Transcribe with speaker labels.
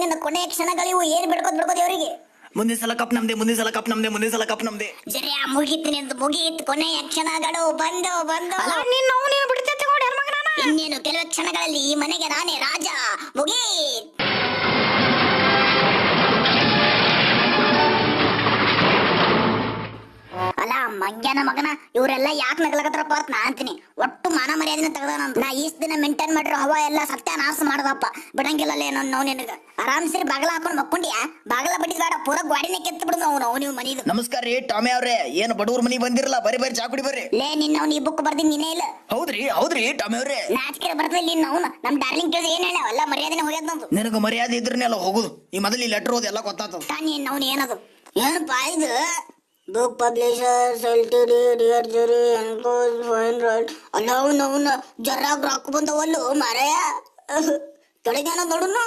Speaker 1: ನಿನ್ನ ಕೊನೆಯ ಕ್ಷಣಗಳಿವು ಏನ್ ಬಿಡ್ಕೋದ್ ಅವರಿಗೆ.
Speaker 2: ಮುಂದಿನ ಸಲ ಕಪ್ ನಮ್ದೆ, ಮುಂದಿನ ಸಲ ಕಪ್ ನಮ್ದೆ, ಮುಂದಿನ ಸಲ ಕಪ್ ನಮ್ದೆ.
Speaker 1: ಜರಿಯ ಮುಗೀತು ನಿಂದು, ಮುಗೀತು. ಕೊನೆಯ ಕ್ಷಣಗಳು ಬಂದು
Speaker 3: ಬಿಡ್ತೈತಿ ನೋಡಿ ಹೆಣ್ಮಗನ.
Speaker 1: ಇನ್ನೇನು ಕೆಲವು ಕ್ಷಣಗಳಲ್ಲಿ ಈ ಮನೆಗೆ ನಾನೇ ರಾಜ. ಮುಗೀತ್. ಅಲ್ಲ ಮಂಗ್ಯನ ಮಗನ, ಇವರೆಲ್ಲ ಯಾಕೆ ನಗ್ಲಕತ್ರಪ್ಪ ಅಂತ ನಾ ಅಂತೀನಿ. ಒಟ್ಟು ಮಾನ ಮರ್ಯಾದಿನ ತೆಗ್ದಾನಂತ. ನಾ ಈಸ್ ದಿನ ಮೇಂಟೈನ್ ಮಾಡಿರೋ ಹವಾ ಎಲ್ಲ ಸತ್ಯಾನಾಶ ಮಾಡ್ದಪ್ಪ. ಬಿಡಂಗಿಲ್ಲಲ್ಲ ಏನೋ ನಾವು ನಿನಗ. ಆರಾಮ್ ಸರಿ ಬಾಗಲ ಹಾಕೊಂಡು ಮಕ್ಕೊಂಡಿಯಾ? ಬಾಗಲ ಬಡಿದ್ ಬೇಡ, ಪೂರ ಗ್ವಾಡಿನೇ ಕೆತ್ತ ಬಿಡುದು ಅವ್ನು ನೀವು ಮನಿದು.
Speaker 2: ನಮಸ್ಕಾರ ರೀ ಟಾಮಿ ಅವ್ರೆ, ಏನ್ ಬಡವ್ರ ಮನಿ ಬಂದಿರಲ್ಲ? ಬರಿ ಬರಿ ಚಾ ಕುಡಿ ಬರ್ರಿ.
Speaker 1: ಲೇ ನಿನ್ನ ಅವ್ನು ಈ ಬುಕ್ ಬರ್ದಿನ್ ನೀನೇ ಇಲ್ಲ.
Speaker 2: ಹೌದ್ರಿ ಟಾಮಿ ಅವ್ರೆ.
Speaker 1: ನಾಚಿಕೆ ಬರ್ತದೆ ನಿನ್ನ ಅವ್ನು. ನಮ್ ಡಾರ್ಲಿಂಗ್ ಕೇಳಿದ್ರೆ ಏನ್ ಹೇಳ ಎಲ್ಲ ಮರ್ಯಾದಿನ ಹೋಗ್ಯದ ನಂದು.
Speaker 2: ನಿನಗ ಮರ್ಯಾದೆ ಇದ್ರನೇ ಅಲ್ಲ ಹೋಗುದು. ಈ ಮೊದಲು ಈ ಲೆಟರ್ ಓದಿ ಎಲ್ಲ ಗೊತ್ತಾಗ್ತದ.
Speaker 1: ತಾನಿ ಅವ್ನು ಏನದು ಏನಪ್ಪ ಇದು? ಬುಕ್ ಪಬ್ಲಿಷರ್ಸ್ ಎಲ್ಟಿಡಿ ಡಿಯರ್ ಜರಿ ಎನ್ಕೋಸ್ ಫೈನ್ ರೈಟ್. ಅಲ್ಲ ಅವನು ಜರ್ರಾಗ ರೊಕ್ಕ ಬಂದವಲ್ಲು ಮಾರಾಯ. ಕೆಳಗೇನ ನೋಡುನು